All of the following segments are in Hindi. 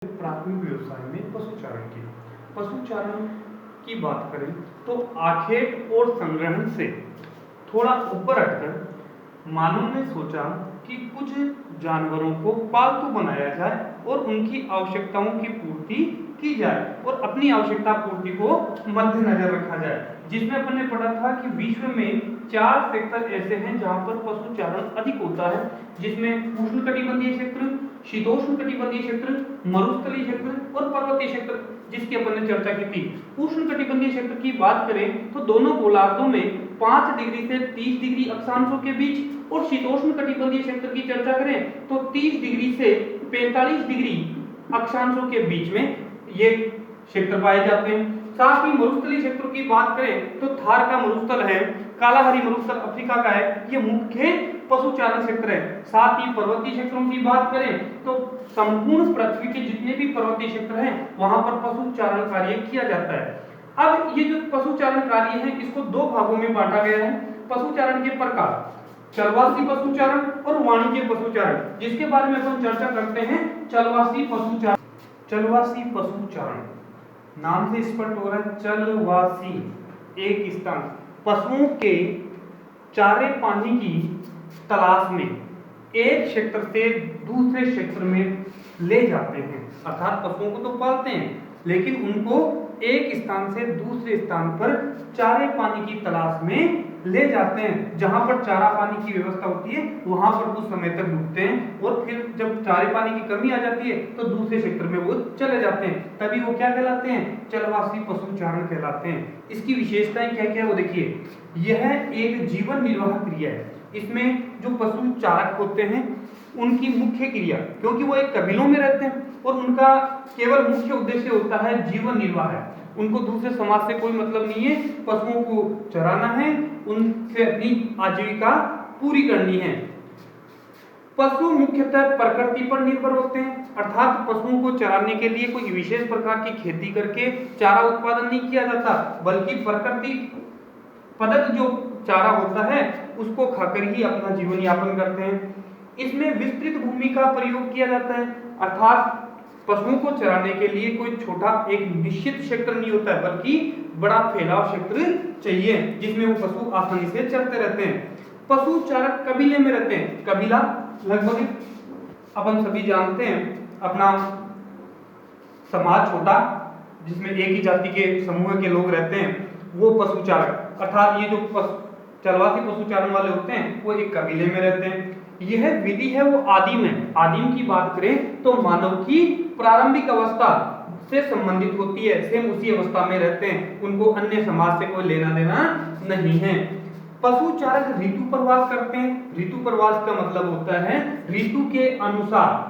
प्राथमिक व्यवसाय में पशुचारण की बात करें तो आखेट और संग्रहण से थोड़ा ऊपर हटकर मानव ने सोचा कि कुछ जानवरों को पालतू बनाया जाए और उनकी आवश्यकताओं की पूर्ति की जाए और अपनी आवश्यकता पूर्ति को मद्देनजर रखा जाए। जिसमें अपन ने पढ़ा था कि विश्व में 4 सेक्टर ऐसे हैं जहां पर पशुचारण अधिक होता है, जिसमें उष्णकटिबंधीय क्षेत्र, शीतोष्णकटिबंधीय क्षेत्र, मरुस्थलीय क्षेत्र और पर्वतीय क्षेत्र, जिसकी अपन ने चर्चा की थी। उष्णकटिबंधीय क्षेत्र की बात करें तो दोनों गोलार्धों में 5 डिग्री से 30 डिग्री अक्षांशों के बीच, और शीतोष्णकटिबंधीय क्षेत्र की चर्चा करें तो 30 डिग्री से 45 डिग्री अक्षांशों के बीच में ये क्षेत्र पाए जाते हैं। साथ ही मरुस्थलीय क्षेत्रों की बात करें तो थार का मरुस्थल है, कालाहारी मरुस्थल अफ्रीका का है, ये मुख्य पशुचारण क्षेत्र है। साथ ही पर्वतीय क्षेत्रों की बात करें तो संपूर्ण पृथ्वी के जितने भी पर्वतीय क्षेत्र हैं वहां पर पशुचारण कार्य किया जाता है। अब ये जो पशुचारण कार्य है इसको 2 भागों में बांटा गया है। पशुचारण के प्रकार चलवासी पशुचारण और वाणिज्य पशुचारण, जिसके बारे में हम चर्चा करते हैं। चलवासी पशुचारण नाम से स्पष्ट हो रहा है। चलवासी एक स्थान पशुओं के चारे पानी की तलाश में एक क्षेत्र से दूसरे क्षेत्र में ले जाते हैं। अर्थात पशुओं को तो पालते हैं लेकिन उनको एक स्थान से दूसरे स्थान पर चारे पानी की तलाश में ले जाते हैं। जहां पर चारा पानी की व्यवस्था होती है वहां पर कुछ समय तक रुकते हैं और फिर जब चारे पानी की कमी आ जाती है तो दूसरे क्षेत्र में वो चले जाते हैं। तभी वो क्या कहलाते हैं? चलवासी पशुचारण कहलाते हैं। इसकी विशेषताएं क्या क्या है वो देखिए। यह एक जीवन निर्वाह क्रिया है। इसमें जो पशु चारक होते हैं उनकी मुख्य क्रिया, क्योंकि वो एक कबीलों में रहते हैं और उनका केवल मुख्य उद्देश्य होता है जीवन निर्वाह है। उनको दूसरे समाज से कोई मतलब नहीं है, पशुओं को चराना है, उनसे अपनी आजीविका पूरी करनी है। पशु मुख्यतः प्रकृति पर निर्भर होते हैं, अर्थात पशुओं को चराने के लिए कोई विशेष प्रकार की खेती करके चारा उत्पादन नहीं किया जाता, बल्कि प्रकृति प्रदत्त जो चारा होता है उसको खाकर ही अपना जीवन यापन करते हैं। इसमें विस्तृत भूमि का प्रयोग किया जाता है, अर्थात पशुओं को चराने के लिए कोई छोटा एक निश्चित क्षेत्र नहीं होता है, बल्कि बड़ा फैलाव क्षेत्र चाहिए जिसमें वो पशु आसानी से चरते रहते हैं। पशु चारक कबीले में रहते हैं। कबीला लगभग अपन सभी जानते हैं, अपना समाज छोटा जिसमें एक ही जाति के समूह के लोग रहते हैं वो पशु चारक, अर्थात ये जो चलवासी पशुचारण वाले होते हैं वो एक कबीले में रहते हैं। यह विधि है वो आदिम है। आदिम की बात करें तो मानव की प्रारंभिक अवस्था से संबंधित होती है, सेम उसी अवस्था में रहते हैं, उनको अन्य समाज से कोई लेना देना नहीं है। पशु चारक ऋतु प्रवास करते हैं। ऋतु प्रवास का मतलब होता है ऋतु के अनुसार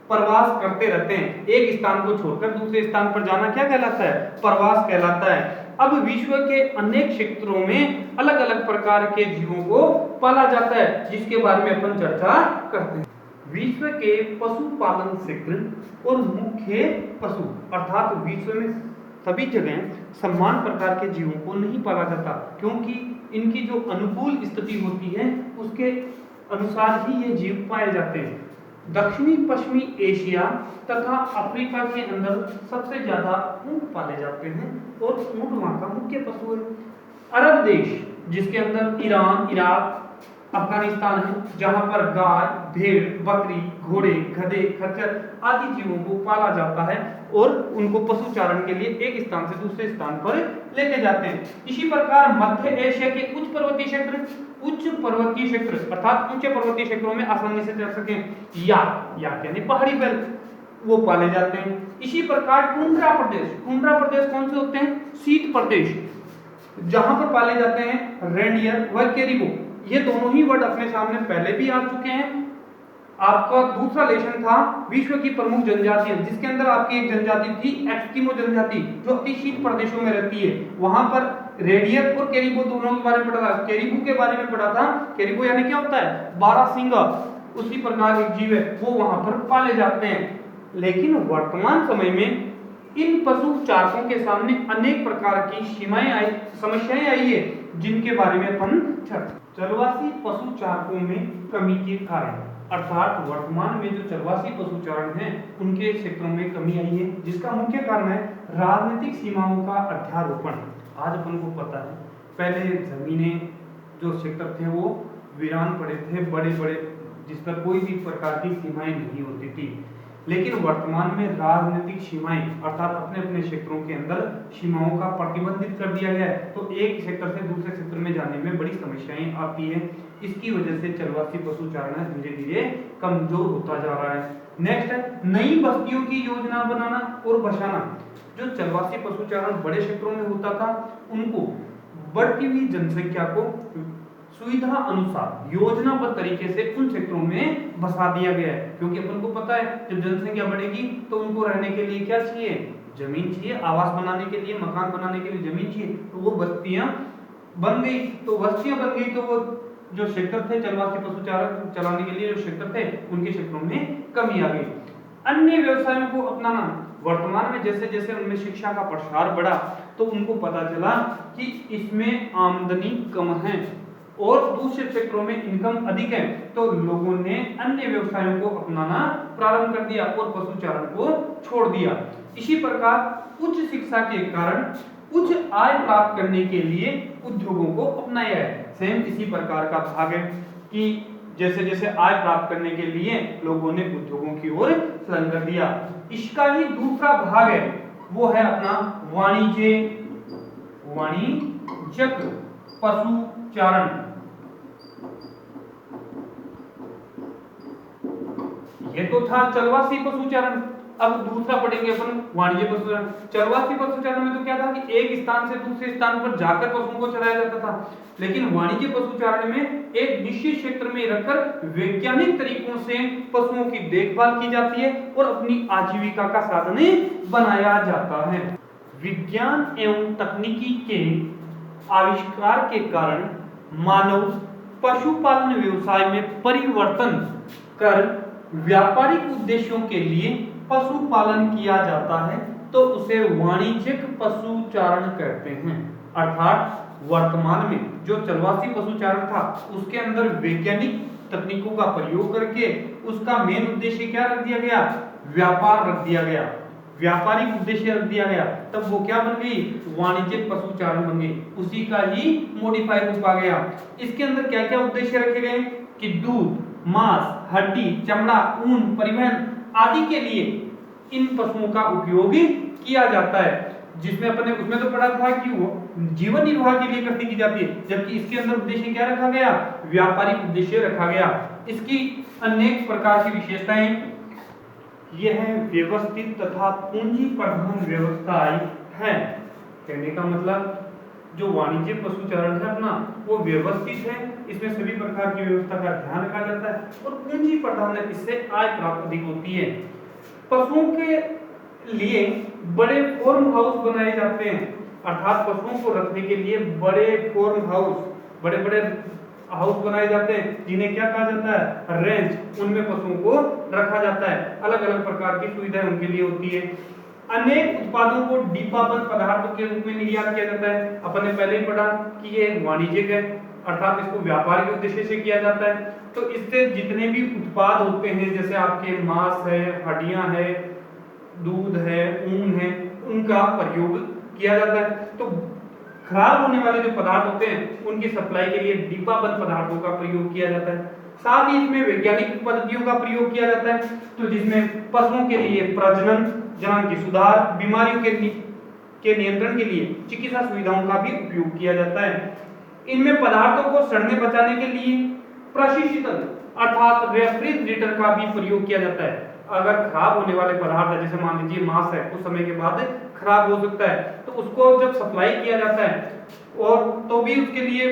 प्रवास करते रहते हैं। एक स्थान को छोड़कर दूसरे स्थान पर जाना क्या कहलाता है? प्रवास कहलाता है। अब विश्व के अनेक क्षेत्रों में अलग अलग प्रकार के जीवों को पाला जाता है, जिसके बारे में अपन चर्चा करते हैं। विश्व के पशुपालन क्षेत्र और मुख्य पशु, अर्थात विश्व में सभी जगह समान प्रकार के जीवों को नहीं पाला जाता, क्योंकि इनकी जो अनुकूल स्थिति होती है उसके अनुसार ही ये जीव पाए जाते हैं। दक्षिणी पश्चिमी एशिया तथा अफ्रीका के अंदर सबसे ज्यादा ऊंट पाले जाते हैं और ऊंट वहां का मुख्य पशु है। अरब देश जिसके अंदर ईरान, इराक, अफगानिस्तान है, जहां पर गाय, भेड़, बकरी, घोड़े, गधे, खच्चर आदि जीवों को पाला जाता है और उनको पशुचारण के लिए एक स्थान से दूसरे स्थान पर लेके जाते हैं। इसी प्रकार मध्य एशिया के उच्च पर्वतीय क्षेत्र अर्थात ऊंचे पर्वतीय क्षेत्रों में आसानी से चल सकें याक यानी पहाड़ी पर वो पाले जाते हैं। इसी प्रकार टुंड्रा प्रदेश कौन से होते हैं? शीत प्रदेश, जहां पर पाले जाते हैं रेंडियर व कैरिबो। ये दोनों ही वर्ड अपने सामने पहले भी आ चुके हैं। आपका दूसरा लेसन था विश्व की प्रमुख जनजातियां, जिसके अंदर आपकी एक जनजाति थी एस्किमो जनजाति, जो अति शीत प्रदेशों में रहती है। वहां पर रेडियर और कैरिबो दोनों के बारे में पढ़ा था। कैरिबो के बारे में पढ़ा था। कैरिबो यानी क्या होता है? 12 सींगा, उसी प्रकार एक जीव है, वो वहां पर पाले जाते हैं। लेकिन वर्तमान समय में इन पशु चारकों के सामने अनेक प्रकार की समस्याएं आई है, जिनके बारे में अपन चलवासी पशु चारकों में कमी के कारण अर्थात वर्तमान में जो चरवासी पशुचारण हैं उनके क्षेत्रों में कमी आई है, जिसका मुख्य कारण है राजनीतिक सीमाओं का अध्यारोपण। आज अपन को पता है पहले जमीनें जो क्षेत्र थे वो वीरान पड़े थे, बड़े बड़े, जिस पर कोई भी प्रकार की सीमाएं नहीं होती थी। लेकिन वर्तमान में राजनीतिक सीमाएं अर्थात अपने अपने क्षेत्रों के अंदर सीमाओं का प्रतिबंधित कर दिया गया है, तो एक क्षेत्र से दूसरे क्षेत्र में जाने में बड़ी समस्याएं आती है। इसकी वजह से चरवासी पशुचारण धीरे धीरे कमजोर होता जा रहा है। नेक्स्ट है नई बस्तियों की योजना बनाना और बसाना। जो चरवासी पशुचारण बड़े क्षेत्रों में होता था, उनको बढ़ती हुई जनसंख्या को सुविधा अनुसार योजनाबद्ध तरीके से उन क्षेत्रों में बसा दिया गया है, क्योंकि अपन को पता है जब जनसंख्या बढ़ेगी तो उनको रहने के लिए क्या चाहिए, जमीन चाहिए, आवास बनाने के लिए, मकान बनाने के लिए जमीन चाहिए, तो वो बस्तियां बन गई। तो बस्तियां बन गई तो वो जो क्षेत्र थे चरवासी पशुचारण चलाने के लिए जो क्षेत्र थे उनके क्षेत्रों में कमी आ गई। अन्य व्यवसायों को अपनाना, वर्तमान में जैसे जैसे उनमें शिक्षा का प्रसार बढ़ा तो उनको पता चला कि इसमें आमदनी कम है और दूसरे क्षेत्रों में इनकम अधिक है, तो लोगों ने अन्य व्यवसायों को अपनाना प्रारंभ कर दिया और पशुचारण को छोड़ दिया। इसी प्रकार उच्च शिक्षा के कारण उच्च आय प्राप्त करने के लिए उद्योगों को अपनाया है। सेम इसी प्रकार का भाग है कि जैसे जैसे आय प्राप्त करने के लिए लोगों ने उद्योगों की ओर चलन कर दिया। इसका ही दूसरा भाग है वो है अपना वाणिज्यिक पशुचारण। ये तो था चरवासी पशुचारण, अब दूसरा पढ़ेंगे अपन वाणिज्य पशुचारण। चरवासी पशुचारण में तो क्या था कि एक स्थान से दूसरे स्थान पर जाकर पशुओं को चराया जाता था, लेकिन वाणिज्य पशुचारण में एक निश्चित क्षेत्र में रखकर वैज्ञानिक तरीकों से पशुओं की देखभाल की जाती है और अपनी आजीविका का साधन बनाया जाता है। विज्ञान एवं तकनीकी के आविष्कार के कारण मानव पशुपालन व्यवसाय में परिवर्तन कर व्यापारिक उद्देश्यों के लिए पशुपालन किया जाता है, तो उसे वाणिज्यिक पशुचारण कहते हैं। अर्थात वर्तमान में जो चरवासी पशुचारण था उसके अंदर वैज्ञानिक तकनीकों का प्रयोग करके उसका मेन उद्देश्य क्या रख दिया गया, व्यापार रख दिया गया, व्यापारिक उद्देश्य रख दिया गया, तब वो क्या बन गई, वाणिज्यिक पशुचारण बन गई। उसी का ही मॉडिफाइड रूप आ गया। इसके अंदर क्या क्या उद्देश्य रखे गए कि दूध, मांस, हड्डी, चमड़ा, ऊन, परिवहन आदि के लिए इन पशुओं का उपयोग किया जाता है। जिसमें अपने उसमें तो पढ़ा था कि वो जीवन निर्वाह के लिए कृषि की जाती है, जबकि इसके अंदर उद्देश्य क्या रखा गया, व्यापारिक उद्देश्य रखा गया। इसकी अनेक प्रकार की विशेषताएं, यह व्यवस्थित तथा पूंजी प्रधान व्यवस्थाएं है। कहने का मतलब जो वाणिज्य पशुचारण है अपना वो व्यवस्थित है, इसमें सभी प्रकार की व्यवस्था का ध्यान रखा जाता है और पूंजी प्रधान है, इससे आय प्राप्त अधिक होती है। पशुओं के लिए बड़े फार्म हाउस बनाए जाते हैं, अर्थात पशुओं को रखने के लिए बड़े फार्म हाउस, बड़े बड़े हाउस बनाए जाते हैं जिन्हें क्या कहा जाता है, रेंज। उनमें पशुओं को रखा जाता है, अलग अलग प्रकार की सुविधाएं उनके लिए होती है। अनेक उत्पादों को डिब्बाबंद पदार्थों के रूप में निर्यात किया जाता है। अपन ने पहले ही पढ़ा कि ये वाणिज्यिक है, अर्थात इसको व्यापार के उद्देश्य से किया जाता है। तो इससे जितने भी उत्पाद होते हैं, जैसे आपके मांस है, हड्डियां है, दूध है, ऊन है, उनका प्रयोग किया जाता है। तो खराब होने वाले जो पदार्थ होते हैं उनकी सप्लाई के लिए डिब्बाबंद पदार्थों का प्रयोग किया जाता है। साथ ही इसमें वैज्ञानिक पद्धतियों का प्रयोग किया जाता है, तो जिसमें पशुओं के लिए प्रजनन, जनन की सुधार, बीमारियों के नियंत्रण के लिए चिकित्सा सुविधाओं का भी उपयोग किया जाता है। इनमें पदार्थों को सड़ने बचाने के लिए प्रशीतन अर्थात रेफ्रिजरेटर का भी प्रयोग किया जाता है। अगर खराब होने वाले पदार्थ है, जैसे मान लीजिए मांस है, कुछ समय के बाद खराब हो सकता है, तो उसको जब सप्लाई किया जाता है और तो भी उसके लिए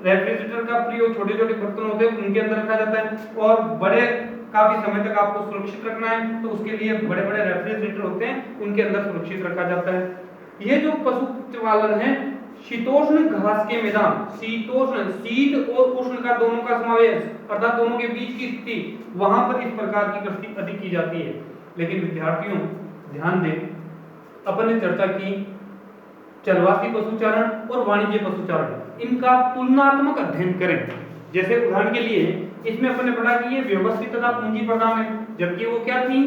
रेफ्रिजरेटर का प्रयोग, छोटे छोटे बर्तन होते हैं उनके अंदर रखा जाता है। और बड़े काफी समय तक आपको सुरक्षित रखना है तो उसके लिए बड़े बड़े रेफ्रिजरेटर होते हैं, उनके अंदर सुरक्षित रखा जाता है। ये जो पशुपालन है, शीतोष्ण घास के मैदान, शीतोष्ण, शीत और उष्ण का दोनों का समावेश, अर्थात दोनों के बीच की स्थिति, वहां पर इस प्रकार की कृषि अधिक की जाती है। लेकिन विद्यार्थियों ध्यान दें, अपन ने चर्चा की चरवासी पशुचारण और वाणिज्य पशुचारण, इनका तुलनात्मक अध्ययन करें। जैसे उदाहरण के लिए इसमें अपन ने पढ़ा कि ये व्यवस्थित तथा पूंजी प्रधान है, जबकि वो क्या थी,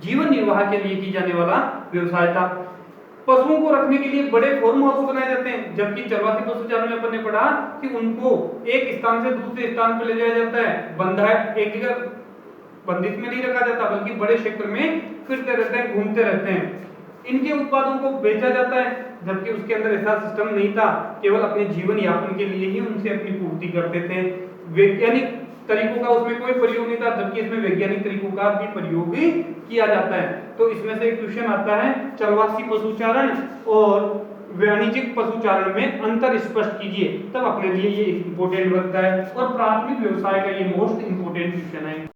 जीवन निर्वाह के लिए की जाने वाला व्यवसाय था। पशुओं को रखने के लिए बड़े फार्म हाउस बनाए जाते हैं, जबकि चरवासी पशुचारण में अपन ने पढ़ा कि उनको एक स्थान से दूसरे स्थान पर ले जाया जाता है, बंधा एक जगह बंदिश में नहीं रखा जाता, बल्कि बड़े क्षेत्र में फिरते रहते हैं, घूमते रहते हैं। इनके उत्पादों को बेचा जाता है, जबकि उसके अंदर ऐसा सिस्टम नहीं था, केवल अपने जीवन यापन के लिए ही उनसे अपनी पूर्ति करते थे। वैज्ञानिक तरीकों का उसमें कोई प्रयोग नहीं था, जबकि इसमें वैज्ञानिक तरीकों का भी प्रयोग किया जाता है। तो इसमें से एक क्वेश्चन आता है, चरवासी पशुचारण और वाणिज्यिक पशुचारण में अंतर स्पष्ट कीजिए, तब अपने लिए ये इंपॉर्टेंट बनता है और प्राथमिक व्यवसाय का ये मोस्ट इंपॉर्टेंट क्वेश्चन है।